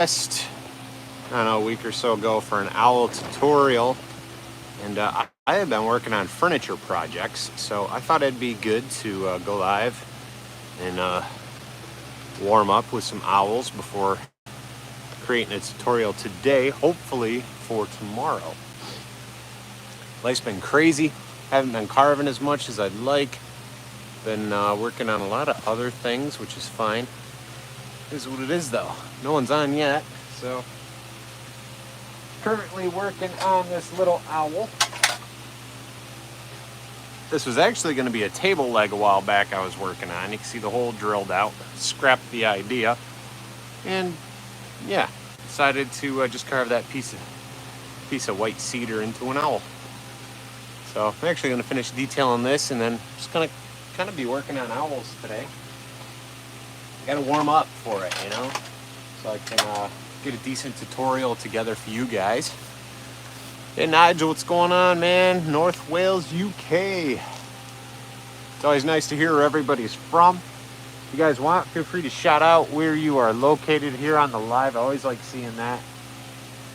I don't know, a week or so ago for an owl tutorial, and I have been working on furniture projects, so I thought it'd be good to go live and warm up with some owls before creating a tutorial today, hopefully for tomorrow. Life's been crazy, haven't been carving as much as I'd like, been working on a lot of other things, which is fine. It is what it is though. No one's on yet, so currently working on this little owl. This was actually going to be a table leg a while back I was working on. You can see the hole drilled out. Scrapped the idea. And yeah, decided to just carve that piece of white cedar into an owl. So I'm actually going to finish detailing this and then just going to kind of be working on owls today. Got to warm up for it, you know, so I can get a decent tutorial together for you guys. Hey Nigel, what's going on, man? North Wales, UK. It's always nice to hear where everybody's from. If you guys want, feel free to shout out where you are located here on the live. I always like seeing that.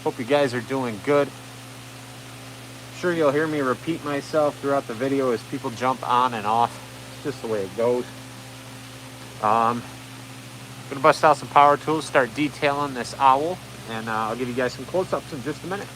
Hope you guys are doing good. I'm sure you'll hear me repeat myself throughout the video as people jump on and off. It's just the way it goes. Gonna bust out some power tools, start detailing this owl, and I'll give you guys some close-ups in just a minute.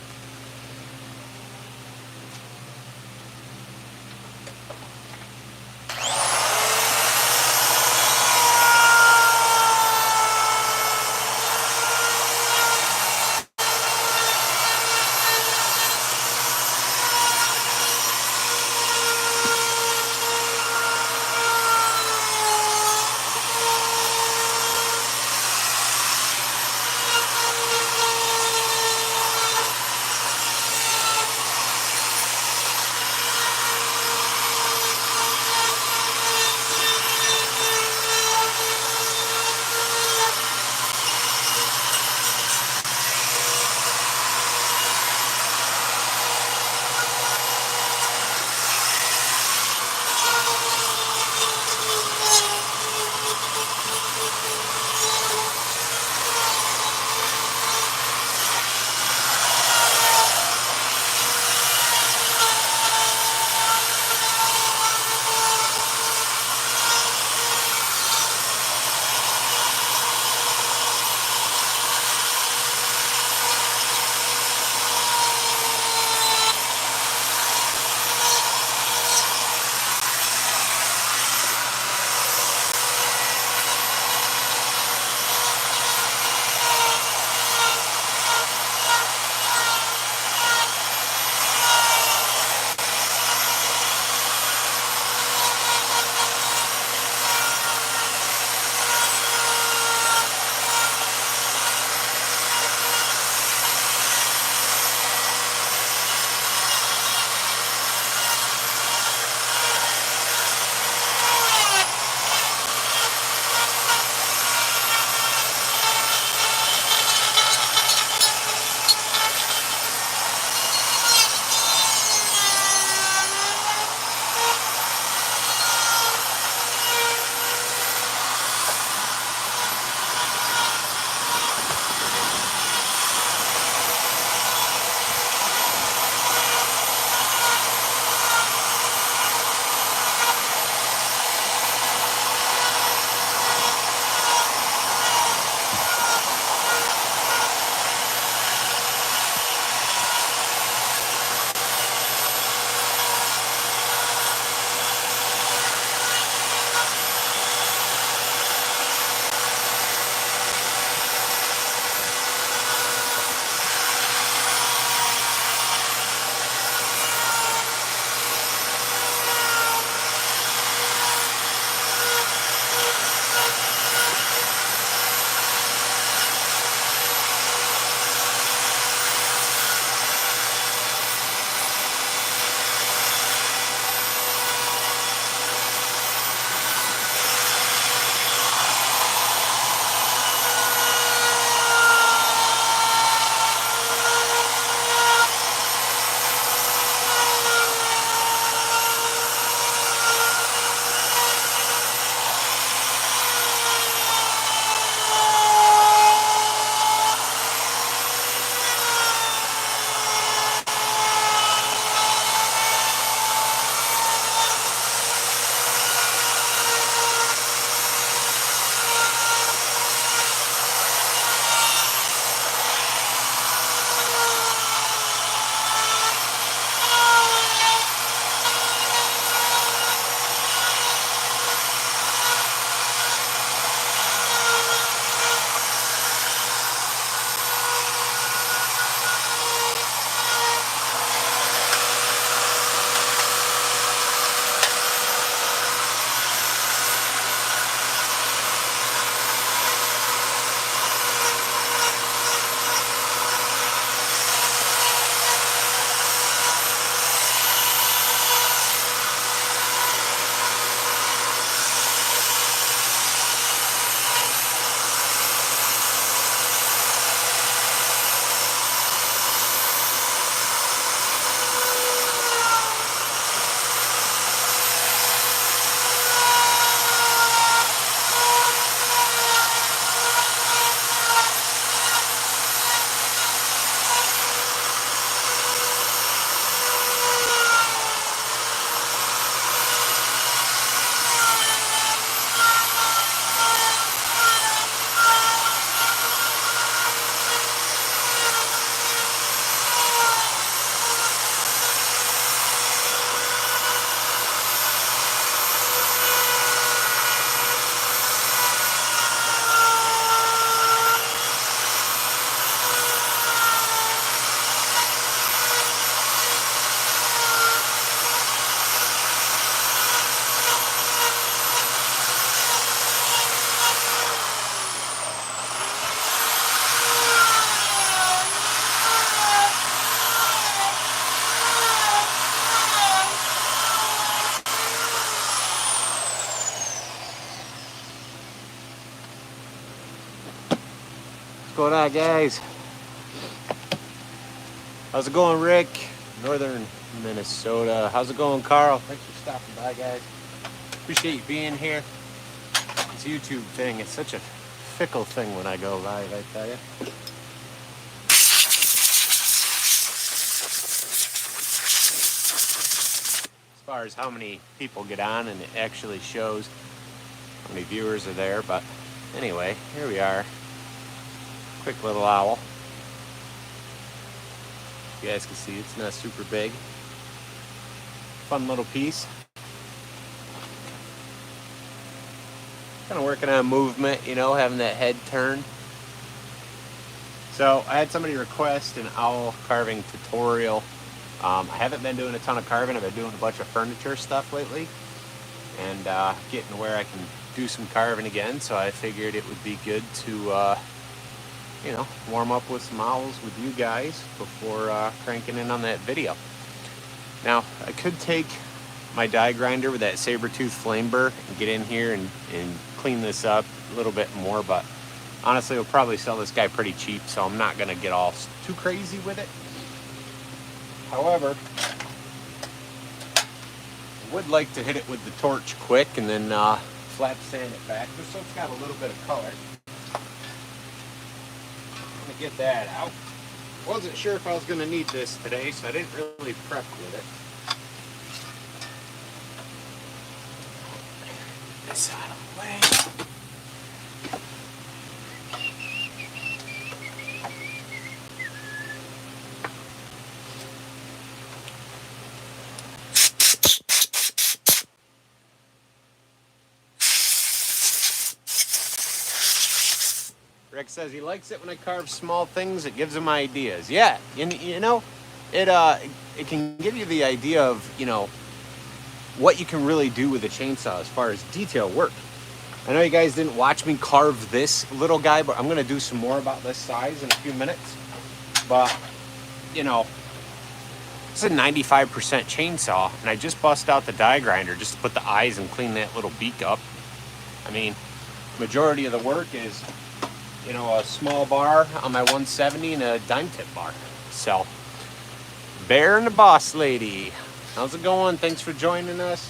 What's going on, guys? How's it going, Rick? Northern Minnesota. How's it going, Carl? Thanks for stopping by, guys. Appreciate you being here. This YouTube thing, it's such a fickle thing when I go live, I tell you. As far as how many people get on, and it actually shows how many viewers are there, but anyway, here we are. Quick little owl. You guys can see it's not super big. Fun little piece. Kind of working on movement, you know, having that head turn. So I had somebody request an owl carving tutorial. I haven't been doing a ton of carving. I've been doing a bunch of furniture stuff lately, and getting where I can do some carving again. So I figured it would be good to you know, warm up with some owls with you guys before cranking in on that video. Now, I could take my die grinder with that Saburrtooth flame burr and get in here and clean this up a little bit more, but honestly, we'll probably sell this guy pretty cheap, so I'm not gonna get all too crazy with it. However, I would like to hit it with the torch quick and then flat sand it back just so it's got a little bit of color. Get that out. Wasn't sure if I was going to need this today, so I didn't really prep with it. Get this out of the way. Rick says he likes it when I carve small things. It gives him ideas. Yeah, you know, it can give you the idea of, you know, what you can really do with a chainsaw as far as detail work. I know you guys didn't watch me carve this little guy, but I'm going to do some more about this size in a few minutes. But, you know, it's a 95% chainsaw, and I just bust out the die grinder just to put the eyes and clean that little beak up. I mean, majority of the work is, you know, a small bar on my 170 and a dime tip bar. So, Bear and the Boss Lady, how's it going? Thanks for joining us.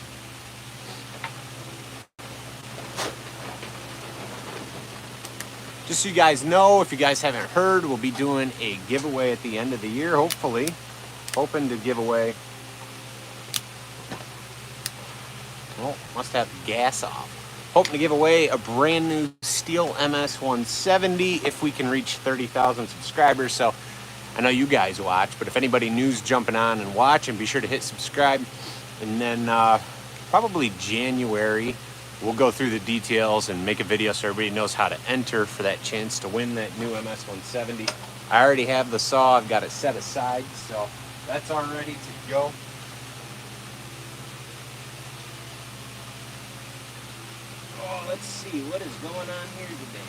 Just so you guys know, if you guys haven't heard, we'll be doing a giveaway at the end of the year, hopefully. Hoping to give away, well, must have gas off. Hoping to give away a brand new Steel MS 170 if we can reach 30,000 subscribers. So I know you guys watch, but if anybody new's jumping on and watching, be sure to hit subscribe. And then probably January, we'll go through the details and make a video so everybody knows how to enter for that chance to win that new MS 170. I already have the saw. I've got it set aside, so that's all ready to go. Oh, let's see, what is going on here today?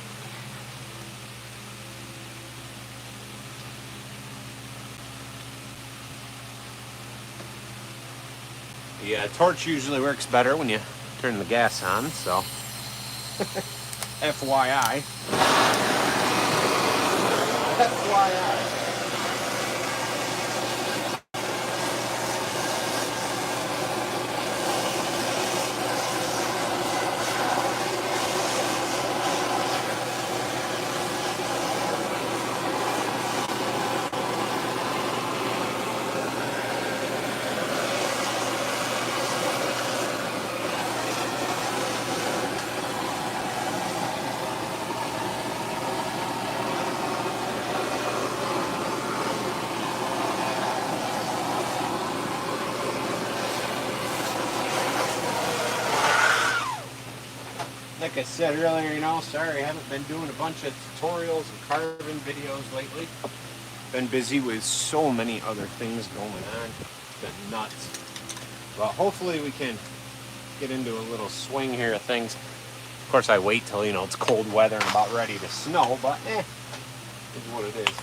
Yeah, torch usually works better when you turn the gas on, so FYI. FYI. Like I said earlier, you know, sorry I haven't been doing a bunch of tutorials and carving videos lately. Been busy with so many other things going on. It's been nuts. But hopefully we can get into a little swing here of things. Of course, I wait till, you know, it's cold weather and about ready to snow, but is what it is.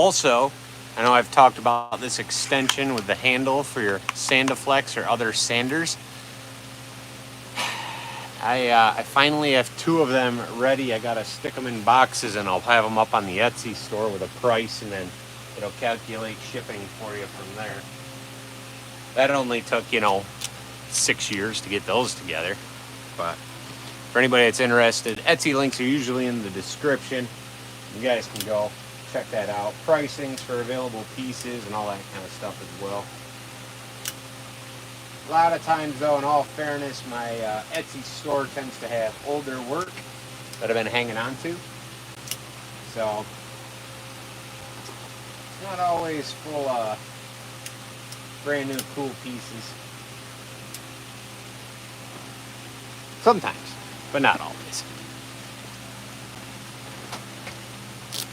Also, I know I've talked about this extension with the handle for your Sandaflex or other sanders. I finally have 2 of them ready. I gotta stick them in boxes and I'll have them up on the Etsy store with a price, and then it'll calculate shipping for you from there. That only took, 6 years to get those together. But for anybody that's interested, Etsy links are usually in the description. You guys can go check that out. Pricings for available pieces and all that kind of stuff as well. A lot of times, though, in all fairness, my Etsy store tends to have older work that I've been hanging on to. So, it's not always full of brand new cool pieces. Sometimes, but not always.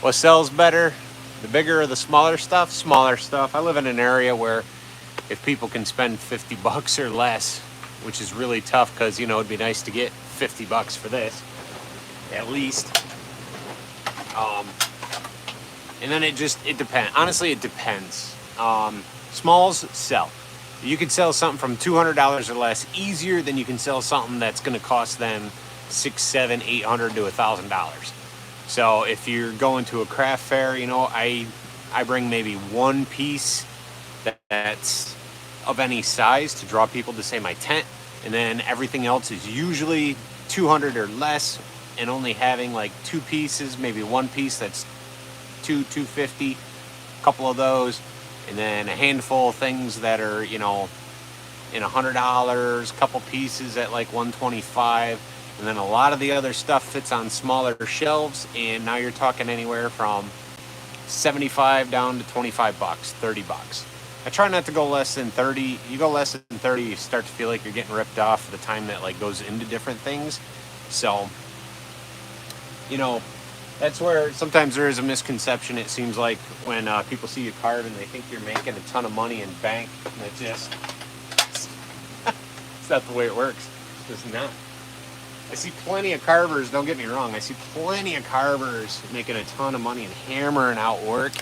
What sells better? The bigger or the smaller stuff? Smaller stuff. I live in an area where if people can spend $50 or less, which is really tough because, it'd be nice to get $50 for this, at least. And then it depends. Honestly, it depends. Smalls sell. You can sell something from $200 or less easier than you can sell something that's going to cost them $600, $700, $800 to $1,000. So if you're going to a craft fair, I bring maybe one piece that's of any size to draw people to, say, my tent, and then everything else is usually $200 or less, and only having like 2 pieces, maybe one piece that's $250, a couple of those, and then a handful of things that are in $100, a couple pieces at like $125, and then a lot of the other stuff fits on smaller shelves, and now you're talking anywhere from $75 down to $25, $30. I try not to go less than 30. You go less than 30, you start to feel like you're getting ripped off for the time that like goes into different things. So, that's where sometimes there is a misconception. It seems like when people see you carve and they think you're making a ton of money in bank, and it's not the way it works. It's just not. I see plenty of carvers, don't get me wrong, I see plenty of carvers making a ton of money and hammering out work.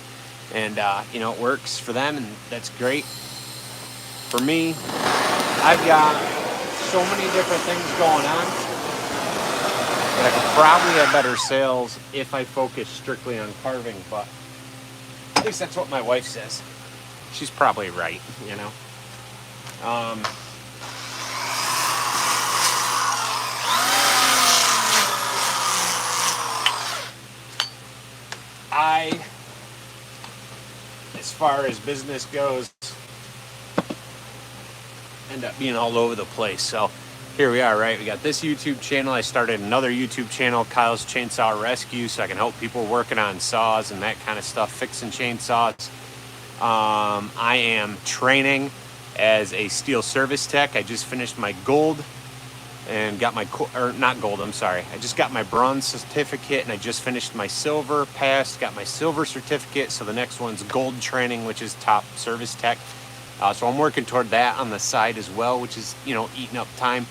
And, it works for them, and that's great. For me, I've got so many different things going on that I could probably have better sales if I focus strictly on carving, but at least that's what my wife says. She's probably right, as far as business goes, end up being all over the place. So here we are, right? We got this YouTube channel. I started another YouTube channel, Kyle's Chainsaw Rescue, so I can help people working on saws and that kind of stuff, fixing chainsaws. I am training as a steel service tech. I just finished my gold and got my, or not gold, I'm sorry. I just got my bronze certificate, and I just finished my silver, passed, got my silver certificate. So the next one's gold training, which is top service tech. So I'm working toward that on the side as well, which is, eating up time.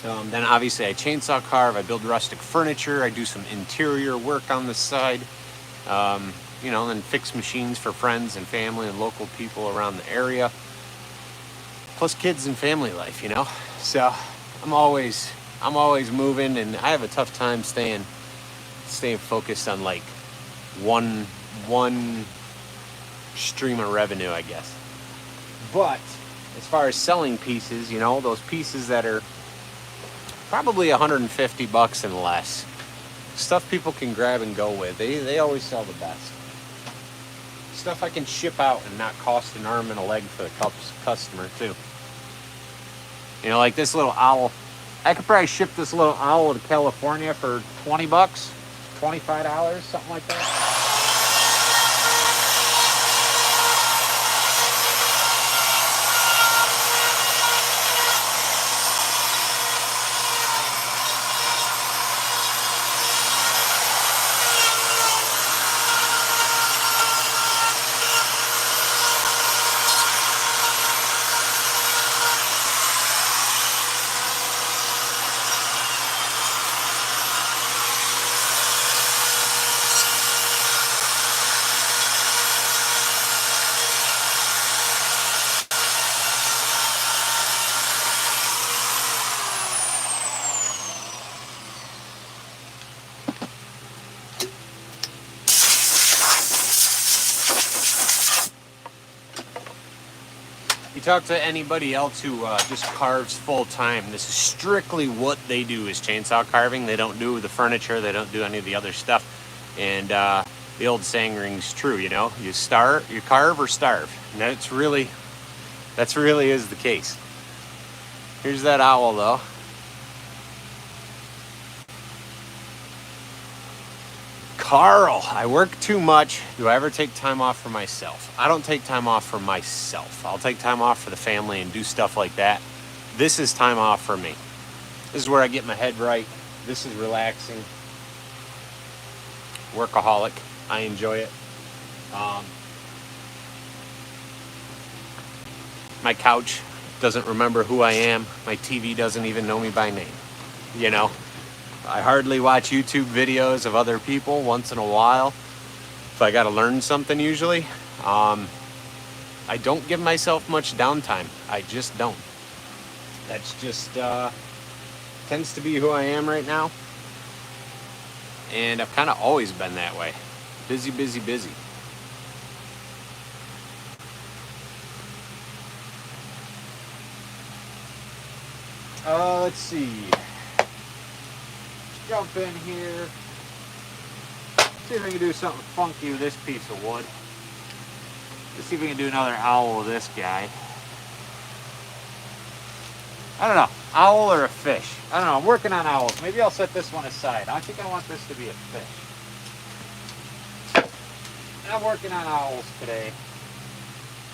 Then obviously I chainsaw carve, I build rustic furniture, I do some interior work on the side, then fix machines for friends and family and local people around the area. Plus kids and family life, So I'm always moving, and I have a tough time staying focused on like one stream of revenue, I guess. But as far as selling pieces, those pieces that are probably $150 and less, stuff people can grab and go with, they always sell the best. Stuff I can ship out and not cost an arm and a leg for the customer too. Like this little owl. I could probably ship this little owl to California for $20, $25, something like that. You talk to anybody else who just carves full time, this is strictly what they do is chainsaw carving. They don't do the furniture, they don't do any of the other stuff. And the old saying rings true, you know, you carve or starve. And that really is the case. Here's that owl though. Carl, I work too much. Do I ever take time off for myself? I don't take time off for myself. I'll take time off for the family and do stuff like that. This is time off for me. This is where I get my head right. This is relaxing. Workaholic. I enjoy it. My couch doesn't remember who I am. My TV doesn't even know me by name. You know? I hardly watch YouTube videos of other people once in a while. If I got to learn something usually. I don't give myself much downtime. I just don't. That's just tends to be who I am right now. And I've kind of always been that way. Busy, busy, busy. Let's see. Jump in here. See if we can do something funky with this piece of wood. Let's see if we can do another owl with this guy. I don't know, owl or a fish. I don't know, I'm working on owls. Maybe I'll set this one aside. I think I want this to be a fish. I'm working on owls today.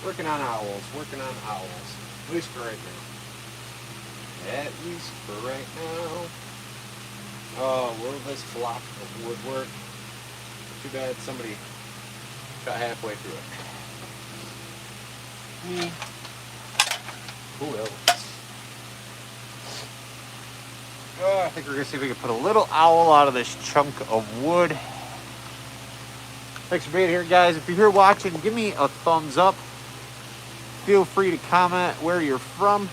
Working on owls, at least for right now. At least for right now. Oh, will this block of woodwork? Too bad somebody got halfway through it. Me. Who else? Oh, I think we're going to see if we can put a little owl out of this chunk of wood. Thanks for being here, guys. If you're here watching, give me a thumbs up. Feel free to comment where you're from.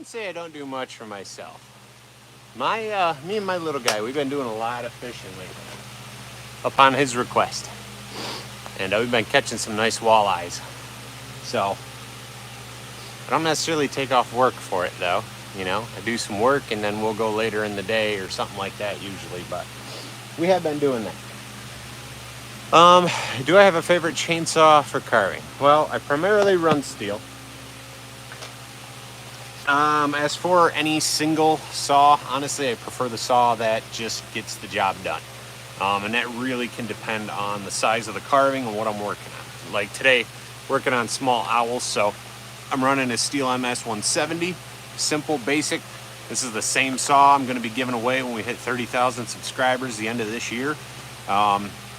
Say I don't do much for myself. Me and my little guy, we've been doing a lot of fishing lately, upon his request, and we've been catching some nice walleyes. So I don't necessarily take off work for it though. You know, I do some work and then we'll go later in the day or something like that usually. But we have been doing that. Do I have a favorite chainsaw for carving? Well, I primarily run steel. As for any single saw, honestly, I prefer the saw that just gets the job done. And that really can depend on the size of the carving and what I'm working on. Like today, working on small owls, so I'm running a Steel MS 170, simple, basic, This is the same saw I'm going to be giving away when we hit 30,000 subscribers the end of this year.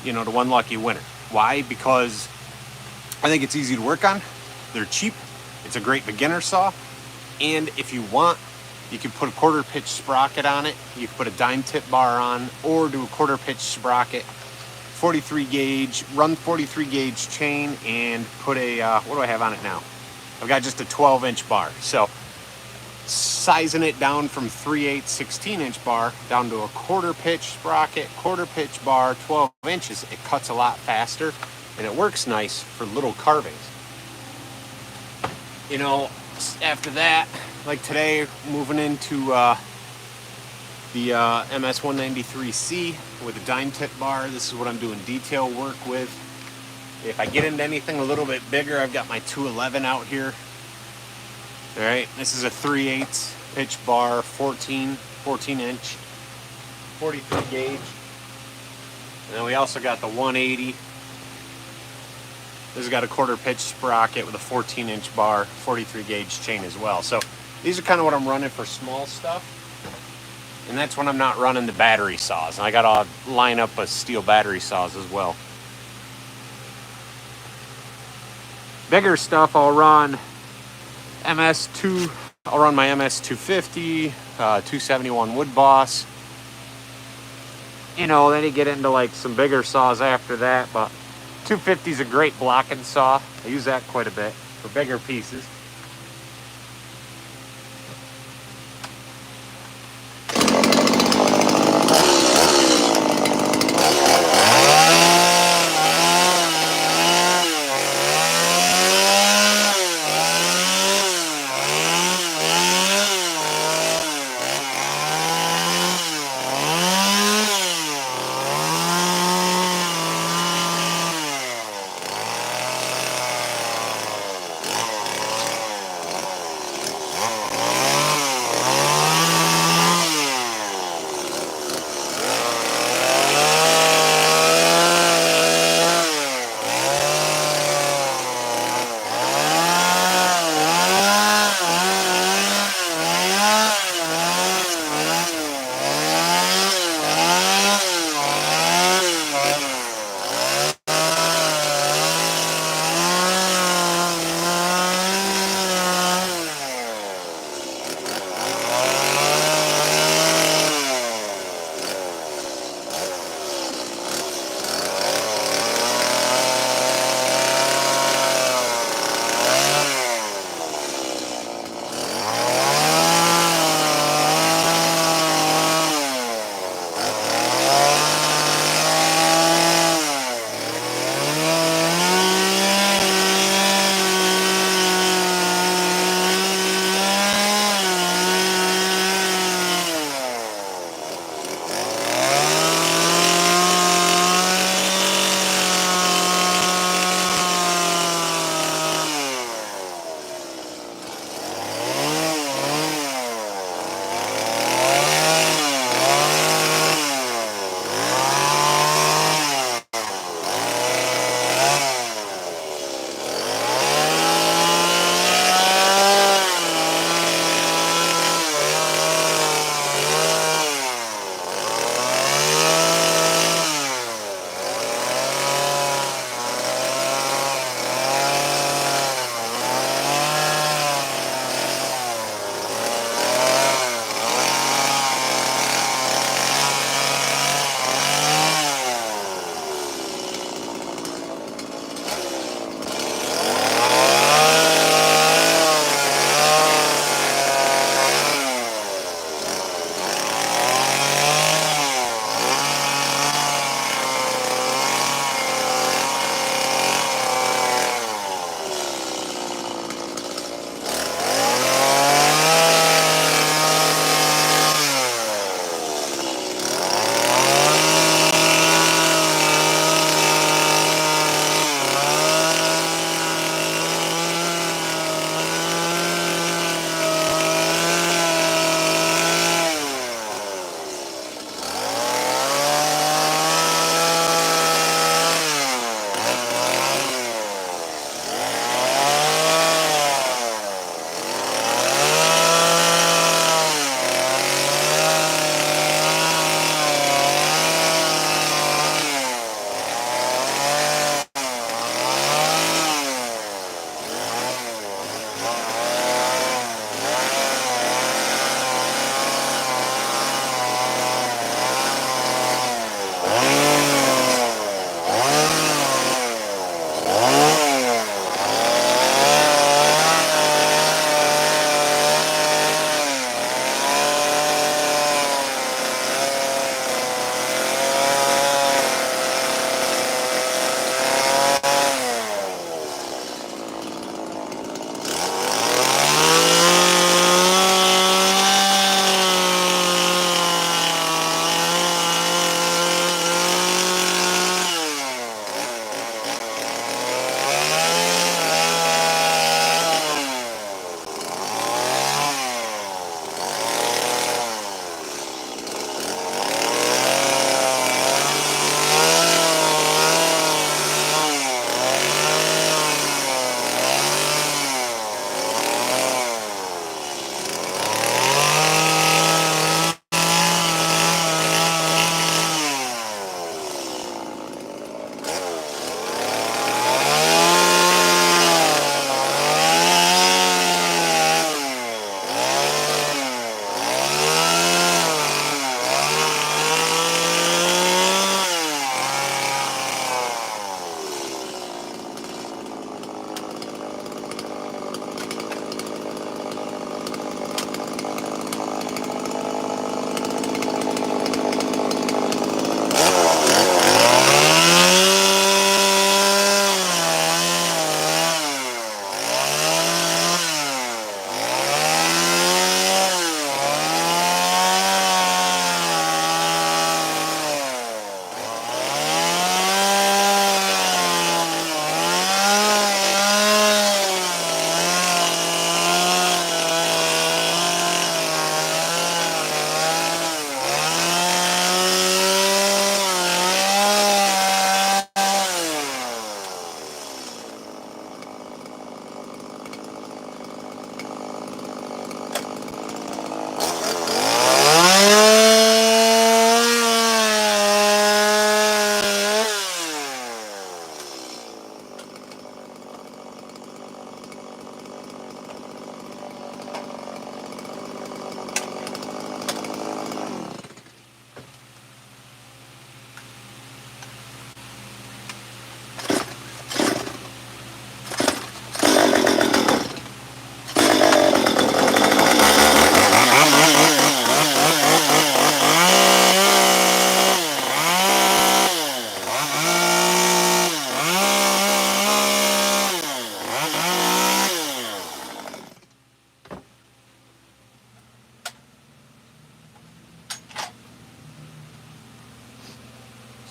You know, to one lucky winner. Why? Because I think it's easy to work on. They're cheap. It's a great beginner saw. And if you want, you can put a 1/4 pitch sprocket on it. You can put a dime tip bar on, or do a 1/4 pitch sprocket, 43 gauge, run 43 gauge chain, and put a, what do I have on it now? I've got just a 12-inch bar. So sizing it down from 3/8 16-inch bar down to a 1/4 pitch sprocket, 1/4 pitch bar, 12 inches, it cuts a lot faster and it works nice for little carvings. You know, after that, like today, moving into the MS 193C with a dime tip bar. This is what I'm doing detail work with. If I get into anything a little bit bigger, I've got my 211 out here. All right, this is a 3/8 pitch bar, 14 inch, 43 gauge. And then we also got the 180. This has got a 1/4 pitch sprocket with a 14-inch bar, 43 gauge chain as well. So these are kind of what I'm running for small stuff. And that's when I'm not running the battery saws. And I got to line up a steel battery saws as well. Bigger stuff, I'll run I'll run my MS 250, 271 Wood Boss. You know, then you get into like some bigger saws after that, but 250 is a great blocking saw. I use that quite a bit for bigger pieces.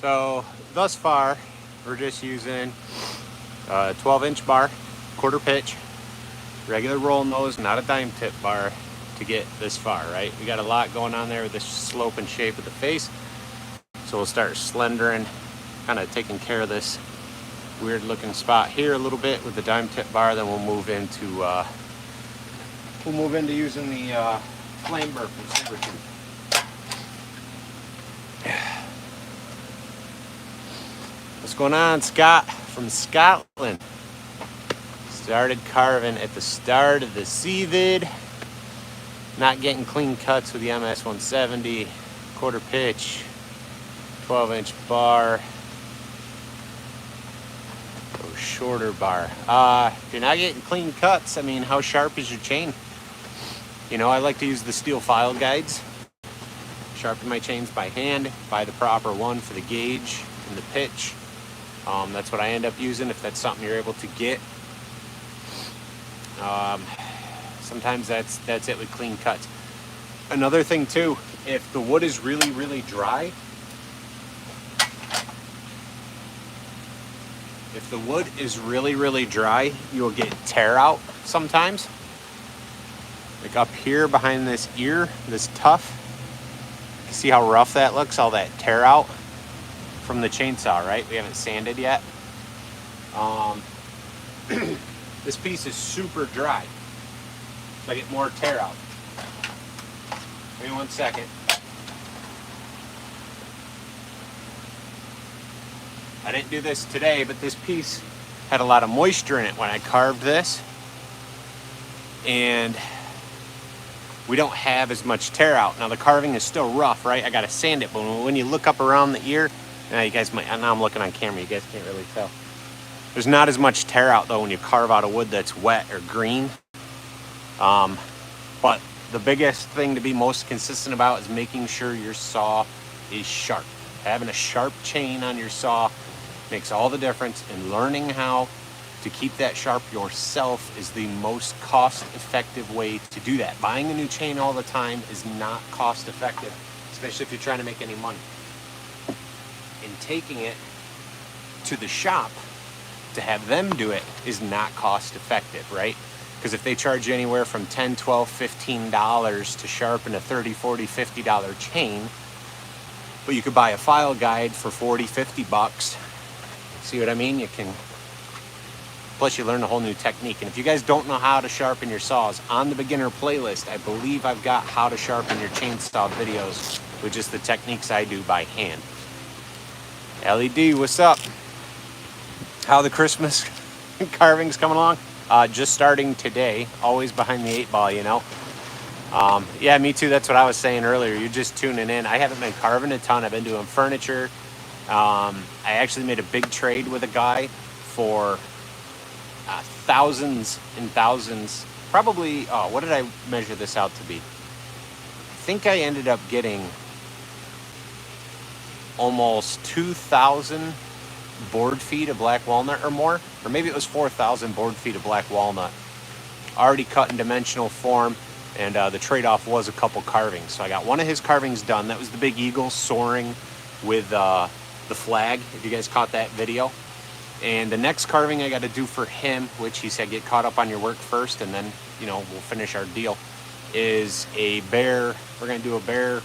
So thus far, we're just using a 12-inch bar, quarter pitch, regular roll nose, not a dime tip bar to get this far, right? We got a lot going on there with the slope and shape of the face. So we'll start slendering, kind of taking care of this weird looking spot here a little bit with the dime tip bar. Then we'll move into using the flame burr from Saburrtooth. What's going on, Scott from Scotland? Started carving at the start of the CVID. Not getting clean cuts with the MS 170, quarter pitch, 12-inch bar, or shorter bar. If you're not getting clean cuts, I mean, how sharp is your chain? You know, I like to use the steel file guides. Sharpen my chains by hand, buy the proper one for the gauge and the pitch. That's what I end up using if that's something you're able to get. Sometimes that's it with clean cuts. Another thing too, if the wood is really, really dry, you'll get tear out sometimes. Like up here behind this ear, this tuft. You see how rough that looks? All that tear out from the chainsaw, right? We haven't sanded yet. This piece is super dry. So I get more tear out. Give me 1 second. I didn't do this today, but this piece had a lot of moisture in it when I carved this. And we don't have as much tear out. Now the carving is still rough, right? I gotta sand it, but when you look up around the ear, now you guys might, now I'm looking on camera, you guys can't really tell. There's not as much tear out though when you carve out a wood that's wet or green. But the biggest thing to be most consistent about is making sure your saw is sharp. Having a sharp chain on your saw makes all the difference, and learning how to keep that sharp yourself is the most cost-effective way to do that. Buying a new chain all the time is not cost-effective, especially if you're trying to make any money. And taking it to the shop to have them do it is not cost-effective, right? Because if they charge you anywhere from $10, $12, $15 to sharpen a $30, $40, $50 chain, but you could buy a file guide for 40, 50 bucks. See what I mean? You can, plus you learn a whole new technique. And if you guys don't know how to sharpen your saws, on the beginner playlist, I believe I've got how to sharpen your chainsaw videos with just the techniques I do by hand. LED, what's up? How the Christmas carvings coming along? Just starting today, always behind the 8 ball, you know. Yeah, me too. That's what I was saying earlier. You're just tuning in. I haven't been carving a ton. I've been doing furniture. I actually made a big trade with a guy for thousands and thousands. Probably, what did I measure this out to be? I think I ended up getting almost 2,000 board feet of black walnut or more. Or maybe it was 4,000 board feet of black walnut. Already cut in dimensional form. And the trade-off was a couple carvings. So I got one of his carvings done. That was the big eagle soaring with the flag, if you guys caught that video. And the next carving I got to do for him, which he said, get caught up on your work first, and then, you know, we'll finish our deal, is a bear. We're going to do a bear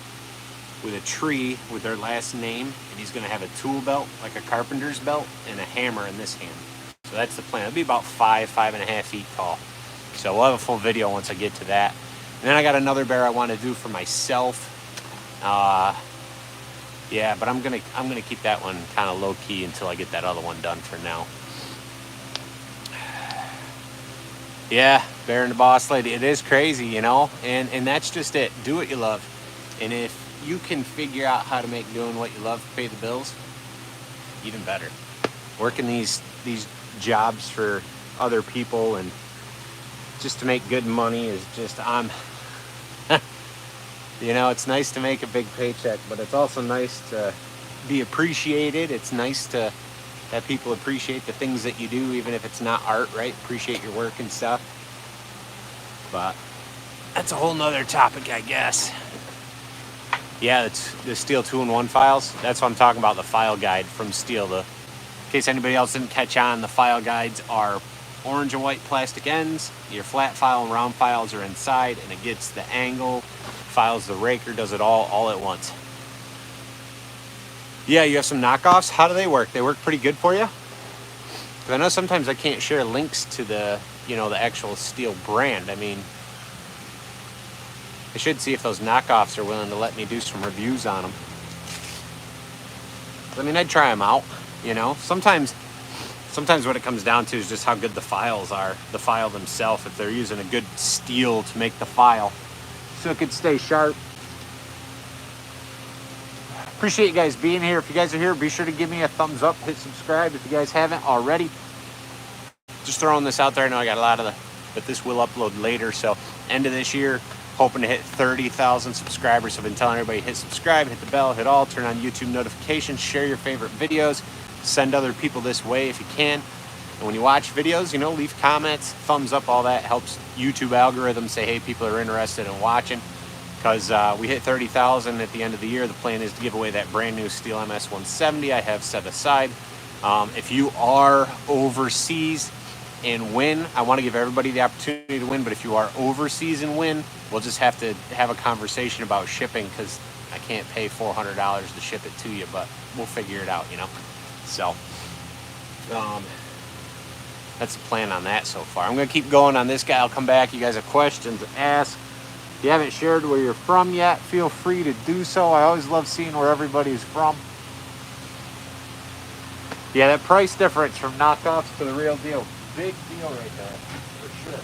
with a tree with their last name. And he's going to have a tool belt, like a carpenter's belt, and a hammer in this hand. So that's the plan. It'll be about 5.5 feet tall. So we'll have a full video once I get to that. And then I got another bear I want to do for myself. Yeah, but I'm gonna keep that one kind of low key until I get that other one done for now. Yeah, bear and the boss lady. It is crazy, you know, and that's just it. Do what you love, and if you can figure out how to make doing what you love pay the bills, even better. Working these jobs for other people and just to make good money is just, you know, it's nice to make a big paycheck, but it's also nice to be appreciated. It's nice to have people appreciate the things that you do, even if it's not art, right? Appreciate your work and stuff. But that's a whole nother topic, I guess. Yeah, it's the Steel 2-in-1 files. That's what I'm talking about, the file guide from Steel. In case anybody else didn't catch on, the file guides are orange and white plastic ends. Your flat file and round files are inside, and it gets the angle, files the raker, does it all at once. Yeah, you have some knockoffs. How do they work? They work pretty good for you? Because I know sometimes I can't share links to the, the actual Steel brand. I mean, I should see if those knockoffs are willing to let me do some reviews on them. I mean, I'd try them out, Sometimes what it comes down to is just how good the files are, the file themselves, if they're using a good steel to make the file so it could stay sharp. Appreciate you guys being here. If you guys are here, be sure to give me a thumbs up, hit subscribe if you guys haven't already. Just throwing this out there. I know I got a lot of but this will upload later, so end of this year, hoping to hit 30,000 subscribers. I've been telling everybody, hit subscribe, hit the bell, hit all, turn on YouTube notifications, share your favorite videos, send other people this way if you can. And when you watch videos, leave comments, thumbs up, all that helps YouTube algorithm say, hey, people are interested in watching. Because we hit 30,000 at the end of the year. The plan is to give away that brand new Steel MS 170 I have set aside. If you are overseas and win, I want to give everybody the opportunity to win, but if you are overseas and win, we'll just have to have a conversation about shipping, because I can't pay $400 to ship it to you, but we'll figure it out, So that's the plan on that so far. I'm going to keep going on this guy. I'll come back. You guys have questions, ask. If you haven't shared where you're from yet, feel free to do so. I always love seeing where everybody's from. Yeah, that price difference from knockoffs to the real deal. Big deal right there, for sure.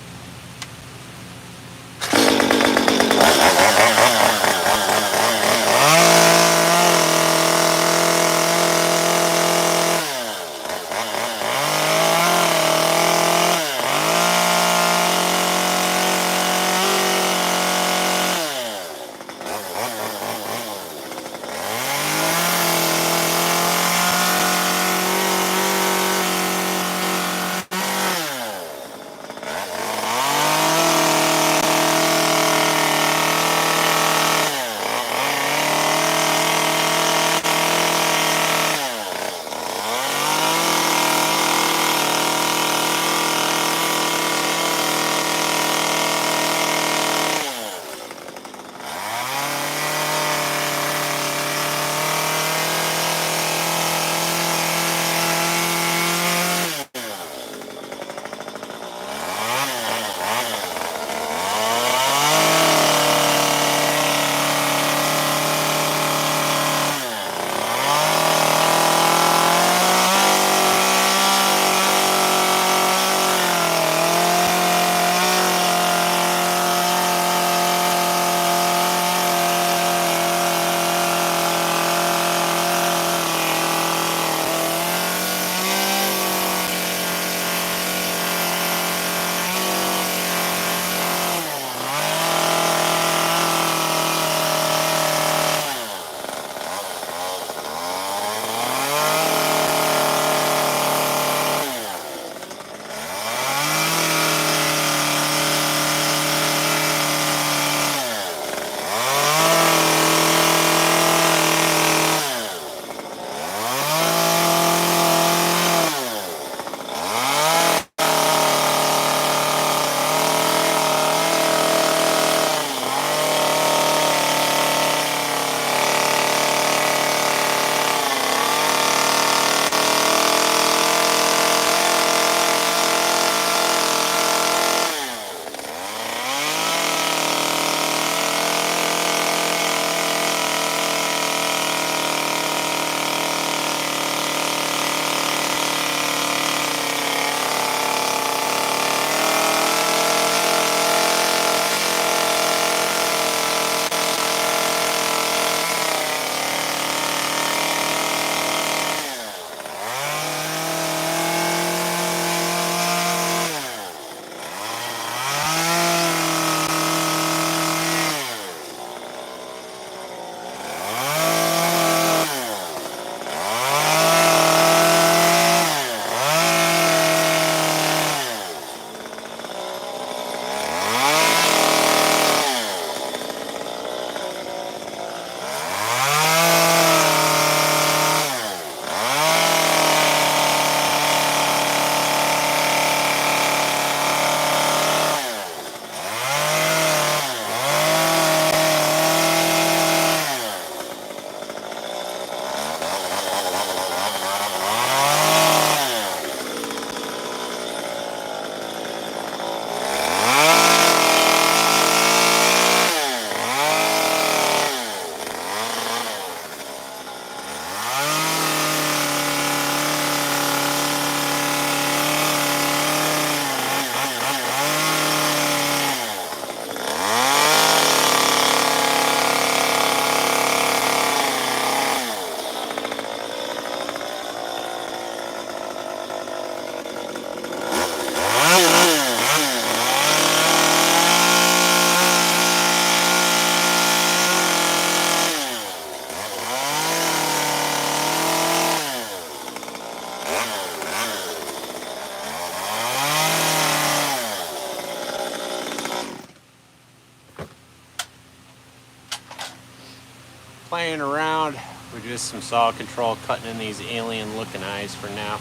playing around with just some saw control, cutting in these alien looking eyes for now.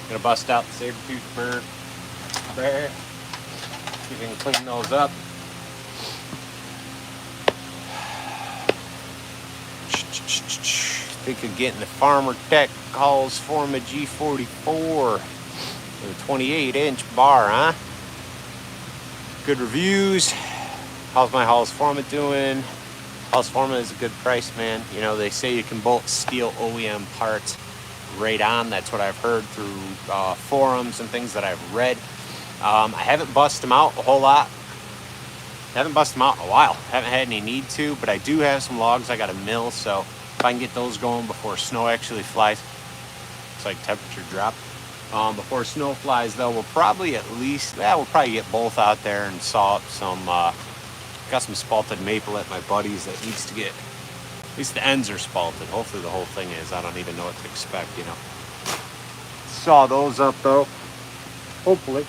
Gonna bust out the saber-tooth bird there. See if we can clean those up. Think of getting the Farmer Tech Halls Forma G44 with a 28-inch bar, huh? Good reviews. How's my Halls Forma doing? Halls Forma is a good price, man. You know, they say you can bolt steel OEM parts right on. That's what I've heard through forums and things that I've read. I haven't busted them out a whole lot. Haven't busted them out in a while. Haven't had any need to, but I do have some logs I got to mill, so if I can get those going before snow actually flies, it's like temperature drop. Before snow flies, though, we'll probably we'll probably get both out there and saw up some, got some spalted maple at my buddy's that needs to get, at least the ends are spalted. Hopefully the whole thing is. I don't even know what to expect, you know. Saw those up, though. Hopefully.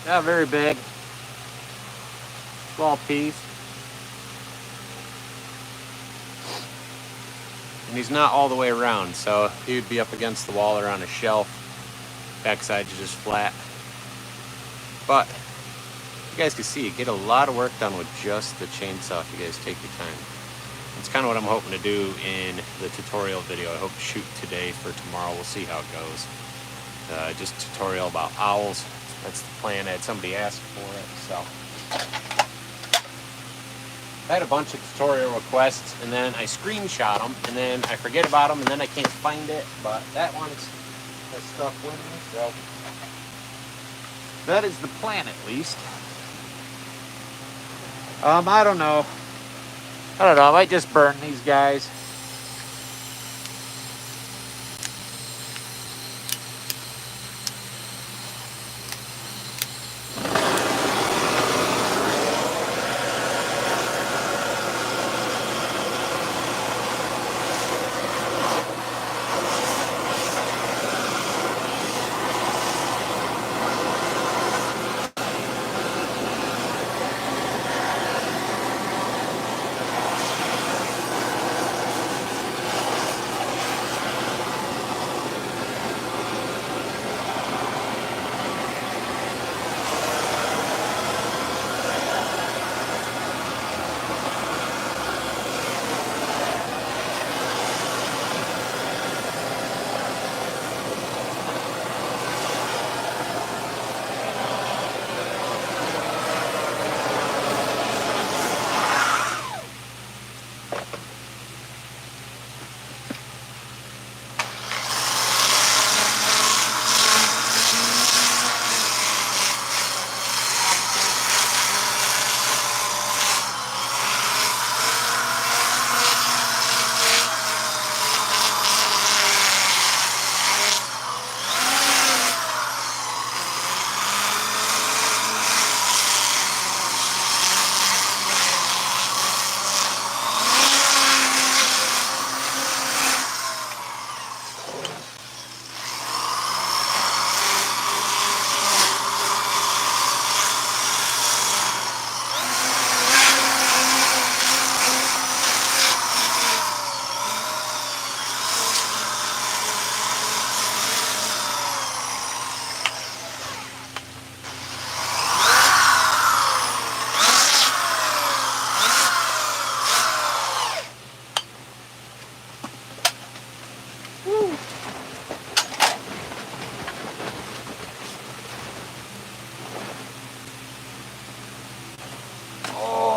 Not very big. Small piece. And he's not all the way around, so he would be up against the wall or on a shelf. Backside is just flat. But you guys can see, you get a lot of work done with just the chainsaw if you guys take your time. That's kind of what I'm hoping to do in the tutorial video. I hope to shoot today for tomorrow. We'll see how it goes. Just a tutorial about owls. That's the plan. I had somebody ask for it, so. I had a bunch of tutorial requests, and then I screenshot them, and then I forget about them, and then I can't find it. But that one's stuck with me, so. That is the plan, at least. I don't know. I might just burn these guys.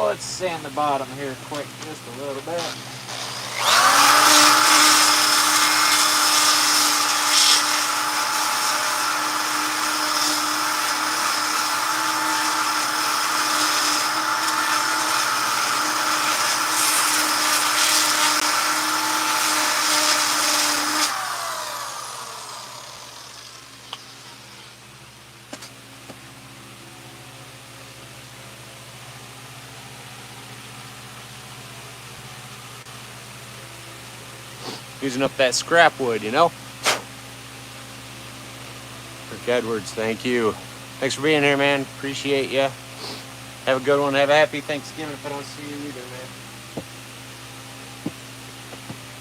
Let's sand the bottom here quick, just a little bit. Using up that scrap wood, you know? Rick Edwards, thank you. Thanks for being here, man. Appreciate you. Have a good one. Have a happy Thanksgiving if I don't see you either, man.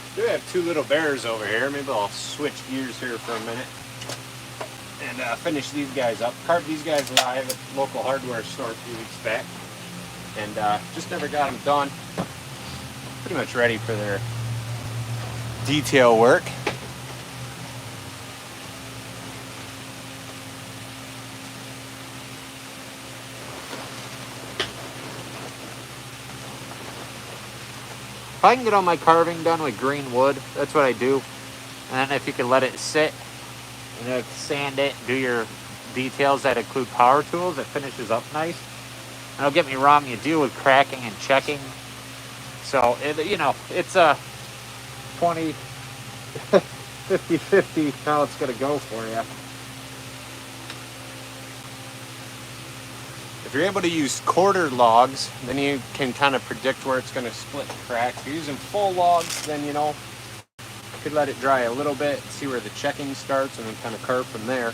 I do have two little bears over here. Maybe I'll switch gears here for a minute and finish these guys up. Carved these guys live at the local hardware store a few weeks back. And just never got them done. Pretty much ready for their detail work. If I can get all my carving done with green wood, that's what I do. And then if you can let it sit and then sand it, do your details that include power tools, it finishes up nice. And don't get me wrong, you deal with cracking and checking. So, you know, it's a 20, 50-50 how it's going to go for you. If you're able to use quarter logs, then you can kind of predict where it's going to split and crack. If you're using full logs, then, you know, you could let it dry a little bit, see where the checking starts, and then kind of carve from there.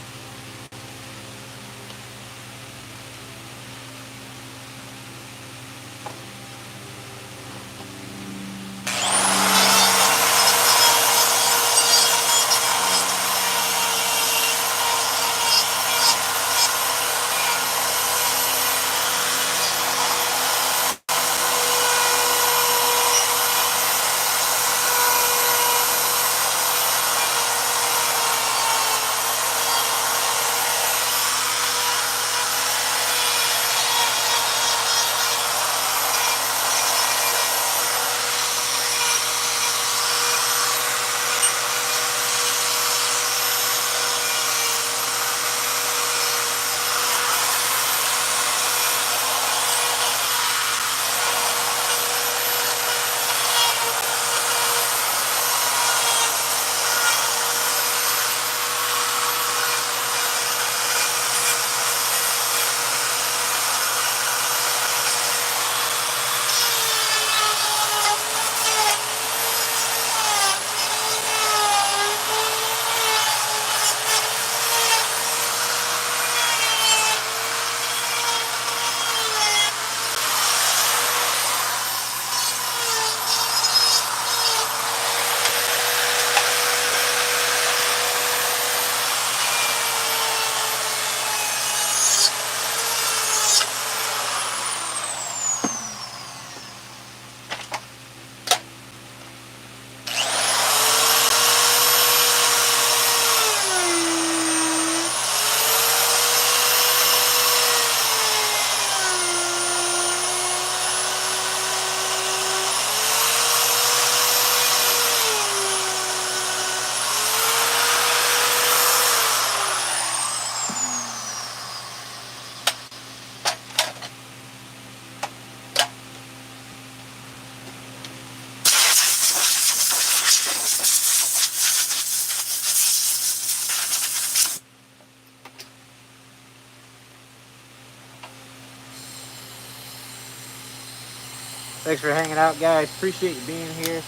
Thanks for hanging out, guys. Appreciate you being here.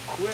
Quick.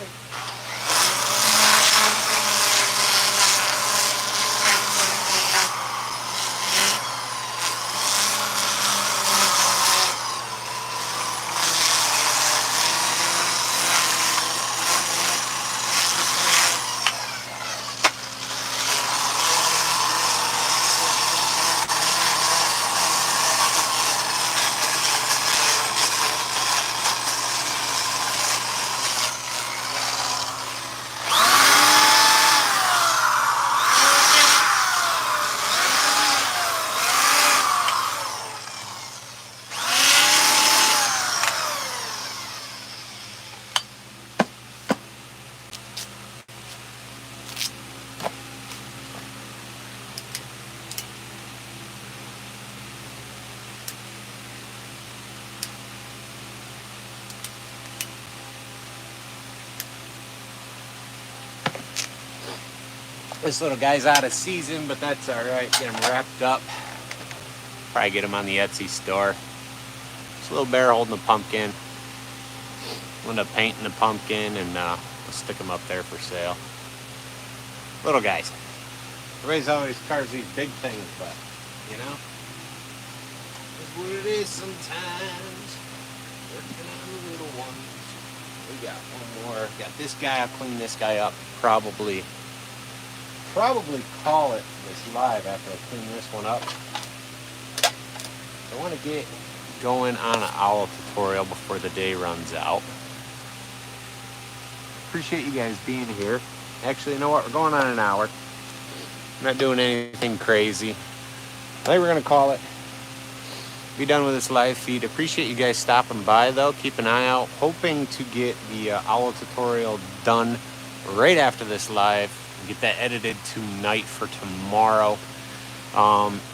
This little guy's out of season, but that's all right. Get him wrapped up. Probably get him on the Etsy store. This little bear holding a pumpkin. We'll end up painting the pumpkin and we'll stick him up there for sale. Little guys. Everybody's always carves these big things, but you know, that's what it is sometimes. Working on the little ones. We got one more. Got this guy. I'll clean this guy up. Probably call it this live after I clean this one up. I want to get going on an owl tutorial before the day runs out. Appreciate you guys being here. Actually, you know what? We're going on an hour. I'm not doing anything crazy. I think we're going to call it. Be done with this live feed. Appreciate you guys stopping by, though. Keep an eye out. Hoping to get the owl tutorial done right after this live. Get that edited tonight for tomorrow.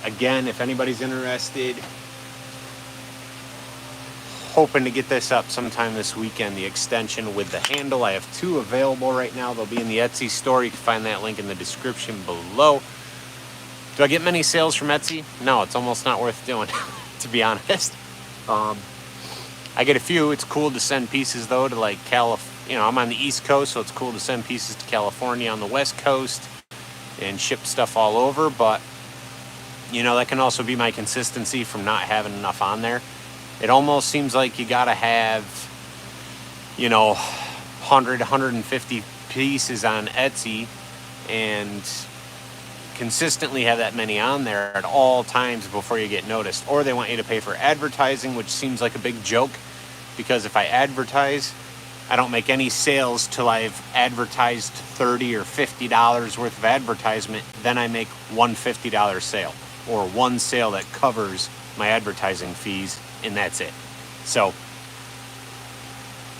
Again, if anybody's interested, hoping to get this up sometime this weekend. The extension with the handle. I have 2 available right now. They'll be in the Etsy store. You can find that link in the description below. Do I get many sales from Etsy? No, it's almost not worth doing, to be honest. I get a few. It's cool to send pieces, though, to like California. You know, I'm on the East Coast, so it's cool to send pieces to California on the West Coast and ship stuff all over. But, you know, that can also be my consistency from not having enough on there. It almost seems like you got to have, you know, 100, 150 pieces on Etsy and consistently have that many on there at all times before you get noticed. Or they want you to pay for advertising, which seems like a big joke, because if I advertise, I don't make any sales till I've advertised $30 or $50 worth of advertisement. Then I make one $50 sale, or one sale that covers my advertising fees, and that's it. So,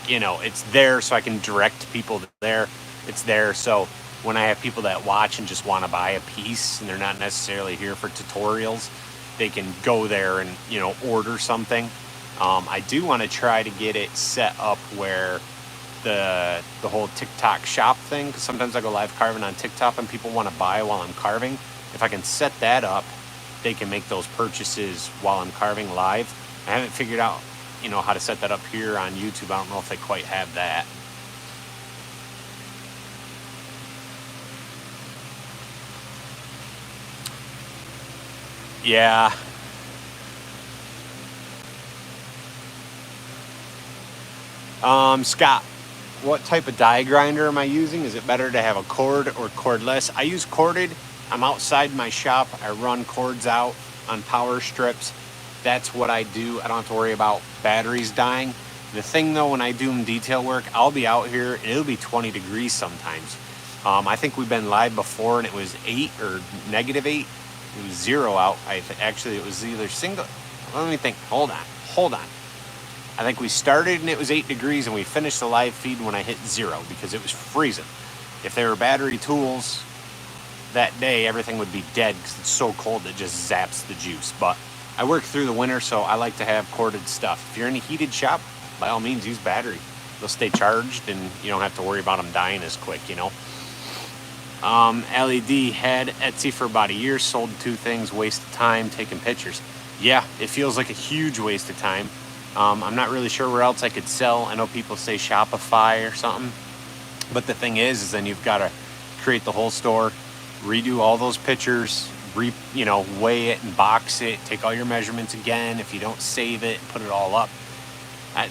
you know, it's there so I can direct people there. It's there so when I have people that watch and just want to buy a piece and they're not necessarily here for tutorials, they can go there and, you know, order something. I do want to try to get it set up where the whole TikTok shop thing, because sometimes I go live carving on TikTok and people want to buy while I'm carving. If I can set that up, they can make those purchases while I'm carving live. I haven't figured out, you know, how to set that up here on YouTube. I don't know if they quite have that. Yeah. Scott, what type of die grinder am I using? Is it better to have a cord or cordless? I use corded. I'm outside my shop. I run cords out on power strips. That's what I do. I don't have to worry about batteries dying. The thing though, when I do detail work, I'll be out here and it'll be 20 degrees sometimes. I think we've been live before and it was 8 or -8. It was 0 out. Actually, it was either single. Let me think. Hold on. I think we started and it was 8 degrees and we finished the live feed when I hit 0 because it was freezing. If there were battery tools that day, everything would be dead because it's so cold it just zaps the juice. But I work through the winter, so I like to have corded stuff. If you're in a heated shop, by all means, use battery. They'll stay charged and you don't have to worry about them dying as quick, you know. LED had Etsy for about a year, sold 2 things, waste of time taking pictures. Yeah, it feels like a huge waste of time. I'm not really sure where else I could sell. I know people say Shopify or something, but the thing is then you've got to create the whole store, redo all those pictures, weigh it and box it, take all your measurements again. If you don't save it, put it all up.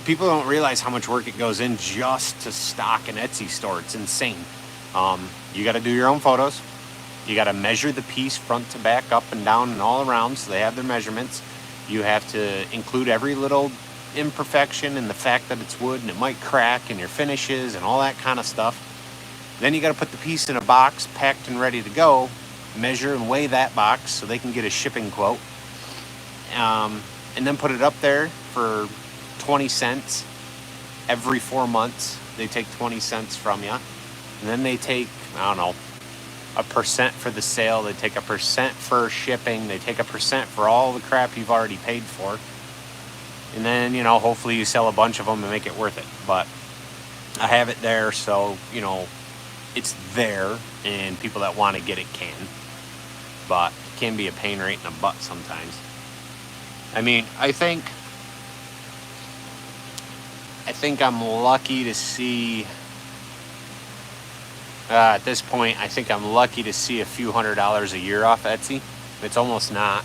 People don't realize how much work it goes in just to stock an Etsy store. It's insane. You got to do your own photos. You got to measure the piece front to back, up and down and all around, so they have their measurements. You have to include every little imperfection and the fact that it's wood and it might crack and your finishes and all that kind of stuff. Then you got to put the piece in a box, packed and ready to go, measure and weigh that box so they can get a shipping quote, and then put it up there for 20 cents every 4 months. They take 20 cents from you, and then they take, I don't know, a % for the sale. They take a % for shipping. They take a % for all the crap you've already paid for. And then, hopefully you sell a bunch of them and make it worth it. But I have it there, so, it's there, and people that want to get it can. But it can be a pain right in the butt sometimes. I mean, I think I'm lucky to see, at this point, I think I'm lucky to see a few $100s a year off Etsy. It's almost not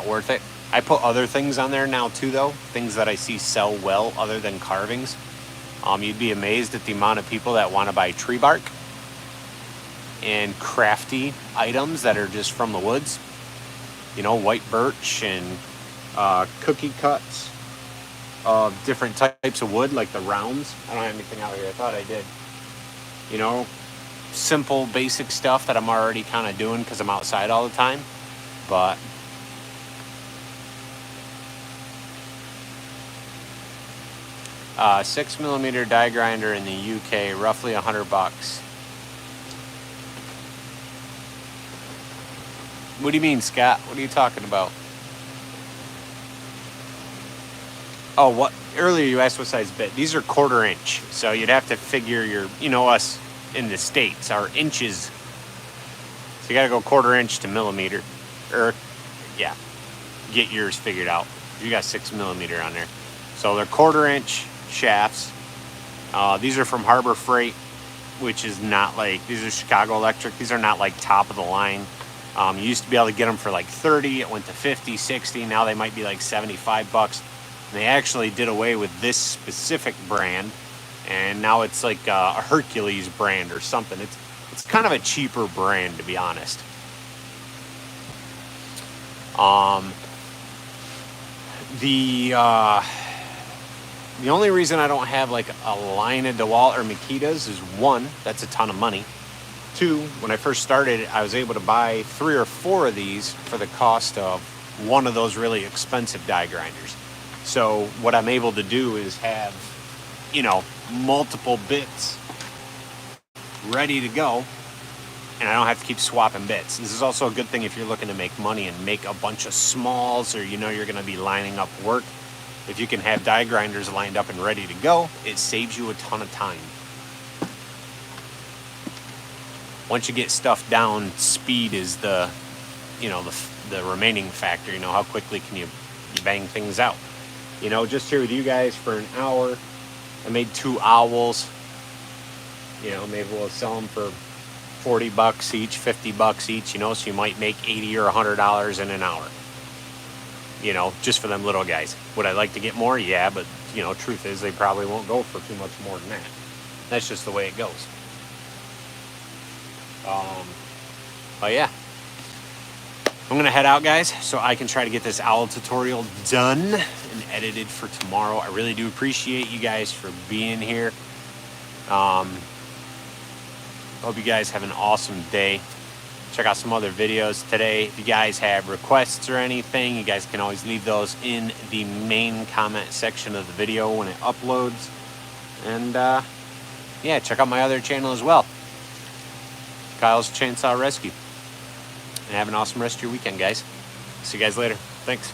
worth it. I put other things on there now too, though, things that I see sell well other than carvings. You'd be amazed at the amount of people that want to buy tree bark and crafty items that are just from the woods. White birch and cookie cuts of different types of wood, like the rounds. I don't have anything out here. I thought I did. Simple, basic stuff that I'm already kind of doing because I'm outside all the time. But 6mm die grinder in the UK, roughly $100. What do you mean, Scott? What are you talking about? Oh, what? Earlier you asked what size bit. These are 1/4 inch, so you'd have to figure your, us in the States, our inches. So you got to go 1/4 inch to millimeter, yeah, get yours figured out. You got 6mm on there, so they're 1/4 inch shafts. These are from Harbor Freight, which is not like, these are Chicago Electric. These are not like top of the line. You used to be able to get them for like 30. It went to 50, 60. Now they might be like $75. And they actually did away with this specific brand, and now it's like a Hercules brand or something. It's kind of a cheaper brand, to be honest. The only reason I don't have like a line of DeWalt or Makitas is, 1, that's a ton of money. 2, when I first started, I was able to buy 3 or 4 of these for the cost of one of those really expensive die grinders. So what I'm able to do is have, multiple bits ready to go, and I don't have to keep swapping bits. This is also a good thing if you're looking to make money and make a bunch of smalls, or you're going to be lining up work. If you can have die grinders lined up and ready to go, it saves you a ton of time. Once you get stuff down, speed is the the remaining factor. You know, how quickly can you bang things out? You know, just here with you guys for an hour, I made 2 owls. You know, maybe we'll sell them for $40 each, $50 each, you know, so you might make $80 or $100 in an hour. You know, just for them little guys. Would I like to get more? Yeah, but, you know, truth is they probably won't go for too much more than that. That's just the way it goes. But yeah. I'm going to head out, guys, so I can try to get this owl tutorial done and edited for tomorrow. I really do appreciate you guys for being here. Hope you guys have an awesome day. Check out some other videos today. If you guys have requests or anything, you guys can always leave those in the main comment section of the video when it uploads. And yeah, check out my other channel as well, Kyle's Chainsaw Rescue. And have an awesome rest of your weekend, guys. See you guys later. Thanks.